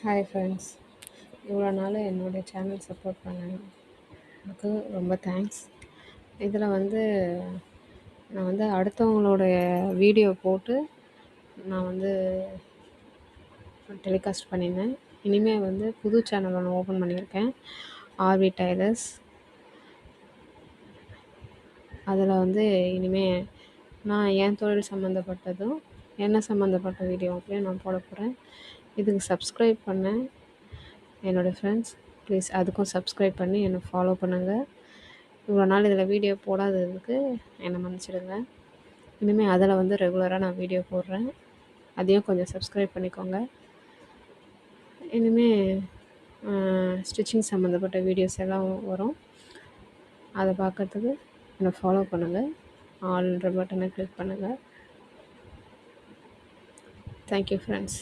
Hi friends. இவ்வளோ நாள் என்னுடைய சேனல் சப்போர்ட் பண்ணேன், அதுக்கு ரொம்ப தேங்க்ஸ். இதில் நான் அடுத்தவங்களுடைய வீடியோ போட்டு நான் டெலிகாஸ்ட் பண்ணியிருந்தேன். இனிமேல் புது சேனல் ஒன்று ஓப்பன் பண்ணியிருக்கேன், ஆர்வி டைலர்ஸ். அதில் இனிமேல் நான் என் தொழில் சம்மந்தப்பட்டதும் என்ன சம்மந்தப்பட்ட வீடியோக்களையும் நான் போட போகிறேன். இதுக்கு சப்ஸ்கிரைப் பண்ணேன் என்னோடய ஃப்ரெண்ட்ஸ், ப்ளீஸ் அதுக்கும் சப்ஸ்கிரைப் பண்ணி என்னை ஃபாலோ பண்ணுங்கள். இவ்வளோ நாள் இதில் வீடியோ போடாததுக்கு என்னை மன்னிச்சிடுங்க. இனிமேல் அதில் ரெகுலராக நான் வீடியோ போடுறேன், அதையும் கொஞ்சம் சப்ஸ்கிரைப் பண்ணிக்கோங்க. இனிமேல் ஸ்டிச்சிங் சம்மந்தப்பட்ட வீடியோஸ் எல்லாம் வரும், அதை பார்க்குறதுக்கு என்னை ஃபாலோ பண்ணுங்கள். ஆல்ன்ற பட்டனை கிளிக் பண்ணுங்கள். Thank you friends.